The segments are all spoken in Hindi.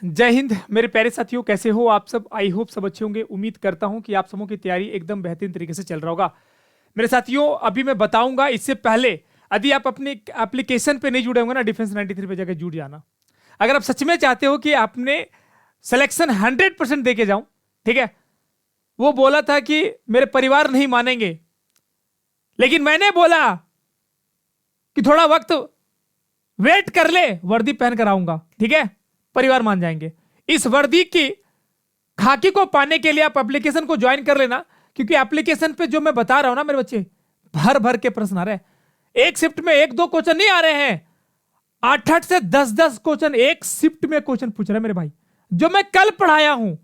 जय हिंद मेरे प्यारे साथियों, कैसे हो आप सब। आई होप सब अच्छे होंगे। उम्मीद करता हूं कि आप सबों की तैयारी एकदम बेहतरीन तरीके से चल रहा होगा। मेरे साथियों, अभी मैं बताऊंगा, इससे पहले यदि आप अपने एप्लीकेशन पे नहीं जुड़े होंगे ना, डिफेंस 93 पे जाकर जुड़ जाना। अगर आप सच में चाहते हो कि आपने सिलेक्शन 100% दे के जाऊं, ठीक है। वो बोला था कि मेरे परिवार नहीं मानेंगे, लेकिन मैंने बोला कि थोड़ा वक्त वेट कर ले, वर्दी पहन कर आऊंगा, ठीक है। परिवार मान जाएंगे। इस वर्दी की खाकी को पाने के लिए आप एप्लीकेशन को ज्वाइन कर लेना, क्योंकि एप्लीकेशन पे जो मैं बता रहा हूं ना मेरे बच्चे, भर भर के प्रश्न आ रहे हैं। एक शिफ्ट में एक दो क्वेश्चन नहीं आ रहे हैं, 8-8 से 10-10 क्वेश्चन एक शिफ्ट में क्वेश्चन पूछ रहे हैं मेरे भाई, जो मैं कल पढ़ाया हूं।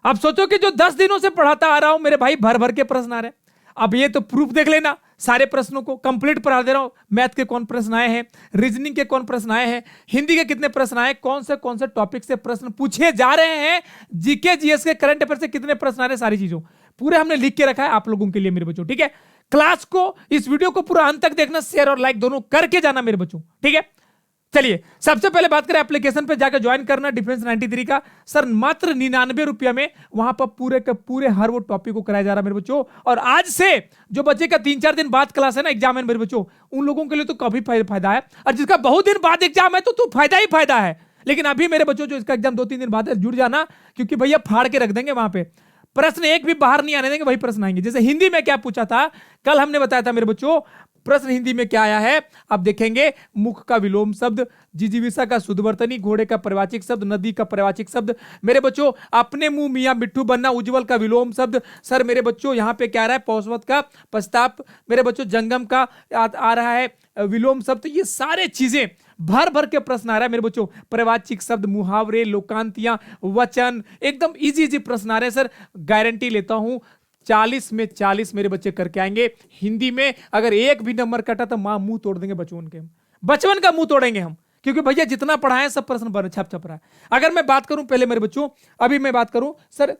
आप सोचो कि जो 10 दिनों से पढ़ाता आ रहा हूं मेरे भाई, भर भर के प्रश्न आ रहे हैं। अब ये तो प्रूफ देख लेना, सारे प्रश्नों को कंप्लीट पढ़ा दे रहा हूं। मैथ के कौन प्रश्न आए हैं, रीजनिंग के कौन प्रश्न आए हैं, हिंदी के कितने प्रश्न आए, कौन से टॉपिक से प्रश्न पूछे जा रहे हैं, जीके जीएस के करंट अफेयर से कितने प्रश्न आ रहे हैं, सारी चीजों पूरे हमने लिख के रखा है आप लोगों के लिए मेरे बच्चों, ठीक है। क्लास को, इस वीडियो को पूरा अंत तक देखना, शेयर और लाइक दोनों करके जाना मेरे बच्चों, ठीक है। चलिए सबसे पहले बात करें एप्लीकेशन पे जाकर ज्वाइन करना डिफेंस 93 का। सर मात्र 99 रुपया में वहां पर पूरे के पूरे हर वो टॉपिक को कराया जा रहा है मेरे बच्चों। और आज से जो बच्चे का 3-4 दिन बाद क्लास है ना, एग्जाम है मेरे बच्चों, उन लोगों के लिए तो काफी फायदा है। और जिसका बहुत दिन बाद एग्जाम है तो फायदा ही फायदा है। लेकिन अभी मेरे बच्चों जो इसका एग्जाम 2-3 दिन बाद है, जुड़ जाना, क्योंकि भैया फाड़ के रख देंगे वहां पे। प्रश्न एक भी बाहर नहीं आने देंगे, वही प्रश्न आएंगे। जैसे हिंदी में क्या पूछा था, कल हमने बताया था मेरे बच्चों, प्रश्न हिंदी में क्या आया है अब देखेंगे। मुख का विलोम शब्द, जिजीविषा का शुद्धवर्तनी, घोड़े का परिवाचिक शब्द, नदी का परिवाचिक शब्द। मेरे बच्चों अपने मुंह मियां मिट्ठू बनना, उज्जवल का विलोम शब्द। सर मेरे बच्चों यहाँ पे क्या आ रहा है, पौषवत का पश्चात, मेरे बच्चों जंगम का आ रहा है विलोम शब्द। ये सारे चीजें भर भर के प्रश्न आ रहा है मेरे बच्चों। परिवाचिक शब्द, मुहावरे, लोकांतियां, वचन, एकदम इजी प्रश्न आ रहे हैं। सर गारंटी लेता हूं 40 में 40 मेरे बच्चे करके आएंगे। हिंदी में अगर एक भी नंबर कटा तो मां मुंह तोड़ देंगे बचपन के, बचपन का मुंह तोड़ेंगे हम, क्योंकि भैया जितना पढ़ाएं सब प्रश्न छप रहा है। अगर मैं बात करूं पहले मेरे बच्चों, अभी मैं बात करूं सर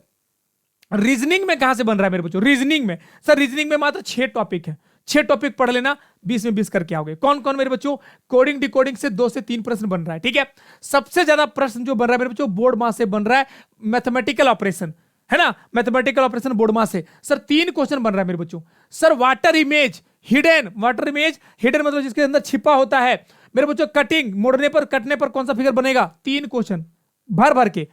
रीजनिंग में कहां से बन रहा है मेरे बच्चों। रीजनिंग में सर, रीजनिंग में मात्र 6 टॉपिक है, 6 टॉपिक पढ़ लेना, 20 में 20 करके आओगे। कौन कौन मेरे बच्चों, कोडिंग डिकोडिंग से 2 से 3 प्रश्न बन रहा है, ठीक है। सबसे ज्यादा प्रश्न जो बन रहा है मेरे बच्चों, बोर्ड मास से बन रहा है, मैथमेटिकल ऑपरेशन है ना, मैथमेटिकल ऑपरेशन बोर्ड मास से सर 3 क्वेश्चन बन रहा है मेरे बच्चों। Sir water image hidden, water image hidden मतलब जिसके अंदर छिपा होता है मेरे बच्चों। कटिंग, मोड़ने पर कटने पर कौन सा फिगर बनेगा, 3 क्वेश्चन भर भर के।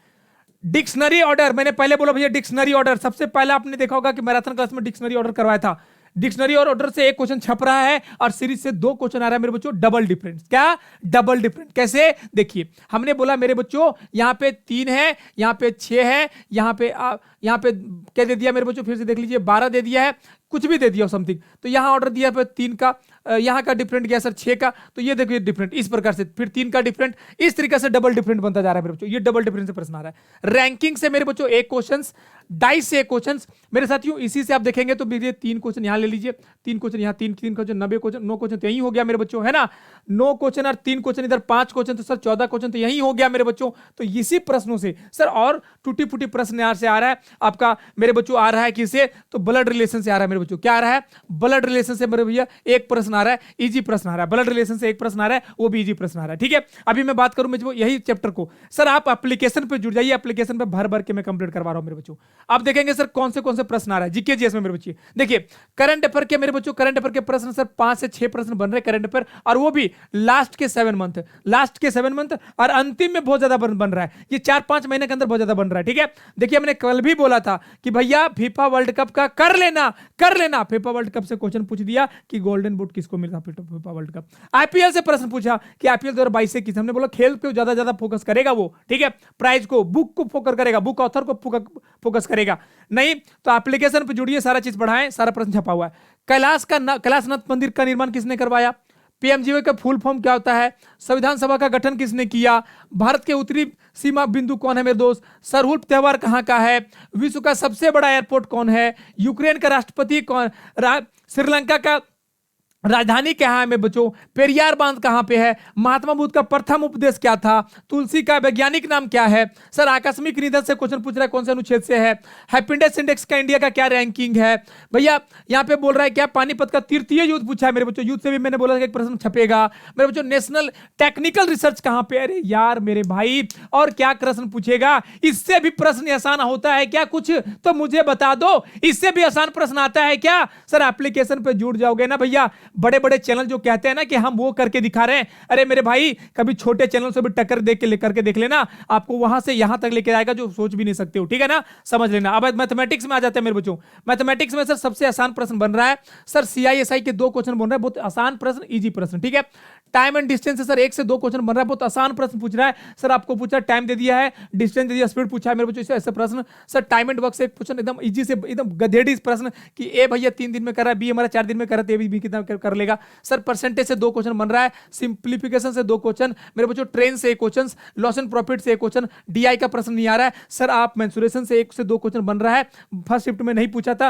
डिक्शनरी ऑर्डर, मैंने पहले बोला भैया डिक्शनरी ऑर्डर, सबसे पहले आपने देखा होगा कि मैराथन क्लास में डिक्शनरी ऑर्डर करवाया था। डिक्शनरी और ऑर्डर से 1 क्वेश्चन छप रहा है, और सीरीज से 2 क्वेश्चन आ रहा है मेरे बच्चों। डबल डिफरेंस, क्या डबल डिफरेंस कैसे, देखिए हमने बोला मेरे बच्चों यहां पे 3 है, यहां पे 6 है, यहां पे क्या दे दिया मेरे बच्चों, फिर से देख लीजिए 12 दे दिया है, कुछ भी दे दिया समथिंग। तो यहां ऑर्डर दिया पे 3 का, यहां का डिफरेंट गया सर 6 का, तो ये देखिए डिफरेंट इस प्रकार से, फिर 3 का डिफरेंट, इस तरीके से डबल डिफरेंट बनता जा रहा है मेरे बच्चों। ये डबल डिफरेंस से प्रश्न आ रहा है। रैंकिंग से मेरे बच्चों 1 क्वेश्चन, डाइस से 1 क्वेश्चन मेरे साथियों। इसी से आप देखेंगे तो 3 क्वेश्चन यहां ले लीजिए, 3 क्वेश्चन यहां, 3 क्वेश्चन 90 क्वेश्चन, 9 क्वेश्चन तो यही हो गया मेरे बच्चों, है ना। 9 क्वेश्चन और 3 क्वेश्चन इधर, 5 क्वेश्चन तो सर 14 क्वेश्चन तो यही हो गया मेरे बच्चों। तो इसी प्रश्नों से सर और टूटी फूटी प्रश्न यहां से आ रहा है आपका मेरे बच्चों, आ रहा है किसे, तो ब्लड रिलेशन से आ रहा है मेरे बच्चों। क्या आ रहा है, ब्लड रिलेशन से मेरे भैया 1 प्रश्न आ रहा है, इजी प्रश्न आ रहा है। ब्लड रिलेशन से 1 प्रश्न आ रहा है, वो भी इजी प्रश्न आ रहा है, ठीक है। अभी मैं बात करूं मैं यही चैप्टर को, सर आप एप्लीकेशन पे जुड़ जाइए, एप्लीकेशन पे भर भर के मैं कंप्लीट करवा रहा हूं मेरे बच्चों। आप देखेंगे सर कौन से प्रश्न आ रहा है जीके जीएस में मेरे बच्चे। देखिए करंट अफेयर के मेरे बच्चों, करंट अफेयर के प्रश्न सर 5 से 6 प्रश्न बन रहे करंट अफेयर, और वो भी लास्ट के 7 मंथ, लास्ट के 7 मंथ, और अंतिम में बहुत ज्यादा बन रहा है। ये 4-5 महीने के अंदर बहुत ज्यादा बन रहा है, ठीक है। देखिए मैंने कल भी बोला था कि भैया फीफा वर्ल्ड कप का कर लेना। फीफा वर्ल्ड कप से क्वेश्चन पूछ दिया कि गोल्डन बूट किसको मिला फीफा वर्ल्ड कप। आईपीएल से प्रश्न पूछा कि आईपीएल 2022 से किस, हमने बोला खेल को ज्यादा फोकस करेगा वो, ठीक है। प्राइज को, बुक को फोकस करेगा, बुक ऑथर को फोकस करेगा नहीं। तो एप्लीकेशन पे जुड़िए, सारा चीज बढ़ाएं, सारा प्रश्न छपा हुआ है। कैलाशनाथ मंदिर का निर्माण किसने करवाया, पीएमजीओ का फुल फॉर्म क्या होता है, संविधान सभा का गठन किसने किया, भारत के उत्तरी सीमा बिंदु कौन है मेरे दोस्त, सरहुल त्योहार कहां का है, विश्व का सबसे बड़ा एयरपोर्ट कौन है, यूक्रेन का राष्ट्रपति कौन, श्रीलंका का राजधानी कहाँ है मेरे बच्चों, पेरियार बांध कहाँ पे है, महात्मा बुद्ध का प्रथम उपदेश क्या था, तुलसी का वैज्ञानिक नाम क्या है। सर आकस्मिक निधन से क्वेश्चन पूछ रहा है कौन से अनुच्छेद से है, हैप्पीनेस इंडेक्स का इंडिया का क्या रैंकिंग है। भैया यहाँ पे बोल रहा है क्या पानीपत का तृतीय युद्ध पूछा है मेरे बच्चों, युद्ध से भी मैंने बोला था एक प्रश्न छपेगा मेरे बच्चों। नेशनल टेक्निकल रिसर्च कहाँ पे, अरे यार मेरे भाई और क्या प्रश्न पूछेगा, इससे भी प्रश्न आसान होता है क्या कुछ, तो मुझे बता दो इससे भी आसान प्रश्न आता है क्या। सर एप्लीकेशन पे जुड़ जाओगे ना भैया, बड़े बड़े चैनल जो कहते हैं ना कि हम वो करके दिखा रहे हैं, अरे मेरे भाई कभी छोटे चैनल से भी टक्कर देख के लेकर के देख लेना, आपको वहां से यहां तक लेके आएगा जो सोच भी नहीं सकते हो, ठीक है ना, समझ लेना। अब मैथमेटिक्स में आ जाते हैं मेरे बच्चों। मैथमेटिक्स में सर सबसे आसान प्रश्न बन रहा है सर CISI के 2 क्वेश्चन बन रहा है, बहुत आसान प्रश्न, इजी प्रश्न, ठीक है। टाइम एंड डिस्टेंस से सर 1 से 2 क्वेश्चन बन रहा है, बहुत आसान प्रश्न पूछ रहा है सर, आपको पूछा टाइम दे दिया है, डिस्टेंस दे दिया, स्पीड पूछा है मेरे बच्चों, ऐसे प्रश्न। सर टाइम एंड वर्क से एक क्वेश्चन एकदम इजी से एकदम गधेड़ी प्रश्न कि ए भैया 3 दिन में कर रहा है, बी हमारा 4 दिन में कर रहा है, बी कितना कर लेगा। सर परसेंटेज से 2 क्वेश्चन बन रहा है, सिंप्लीफिकेशन से 2 क्वेश्चन मेरे बच्चों, ट्रेन से 1 क्वेश्चन, लॉस एंड प्रॉफिट से 1 क्वेश्चन, DI का प्रश्न नहीं आ रहा है सर, आप मेंसुरेशन से 1 से 2 क्वेश्चन बन रहा है, फर्स्ट शिफ्ट में नहीं पूछा था,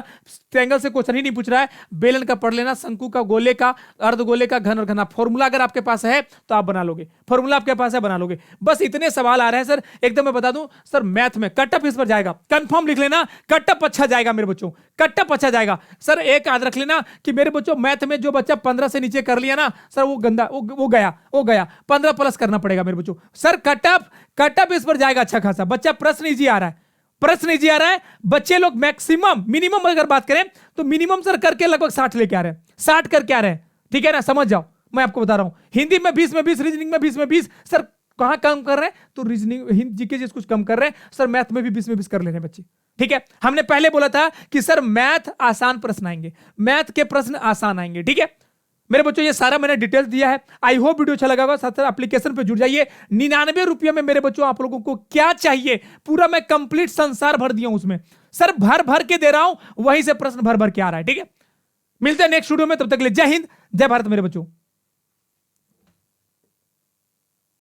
ट्रायंगल से क्वेश्चन ही नहीं पूछ रहा है, बेलन का पढ़ लेना, शंकु का, गोले का, अर्धगोले का, घन और घना, फॉर्मूला अगर आपके पास है तो आप बना लोगे, फॉर्मूला आपके पास है बना लोगे। बस इतने सवाल आ रहे हैं सर, एकदम मैं बता दूं सर मैथ में कटअप इस पर जाएगा, कंफर्म लिख लेना, कटअप अच्छा जाएगा मेरे बच्चों, कटअप अच्छा जाएगा। सर एक याद रख लेना कि मेरे बच्चों मैथ में जो बच्चा 15 से नीचे कर लिया ना सर वो गंदा, वो गया 15 प्लस करना पड़ेगा मेरे बच्चों। सर कटअप इस पर जाएगा अच्छा खासा, बच्चा प्रश्न इजी आ रहा है, प्रश्न इजी आ रहा है, बच्चे लोग मैक्सिमम मिनिमम अगर बात करें तो मिनिमम सर करके लगभग 60 लेके आ रहे हैं, 60 करके आ रहे हैं, ठीक है ना, समझ जाओ मैं आपको बता रहा हूं। हिंदी में 20 में 20, रीजनिंग में 20 में 20, सर कहां कम कर रहे हैं तो रीजनिंग हिंदी जीके जिस कुछ कम कर रहे हैं सर, मैथ में भी 20 में 20 कर ले रहे हैं बच्चे, ठीक है। हमने पहले बोला था कि सर मैथ आसान प्रश्न आएंगे, मैथ के प्रश्न आसान आएंगे, ठीक है मेरे बच्चों। ये सारा मैंने डिटेल्स दिया है, आई होप वीडियो अच्छा लगा होगा। साथ साथ एप्लीकेशन पे जुड़ जाइए, 99 रुपये में मेरे बच्चों आप लोगों को क्या चाहिए पूरा मैं कंप्लीट संसार भर दिया हूं उसमें, सर भर भर के दे रहा हूं, वहीं से प्रश्न भर भर के आ रहा है, ठीक है। मिलते हैं नेक्स्ट वीडियो में, तब तक के लिए जय हिंद जय भारत मेरे बच्चों।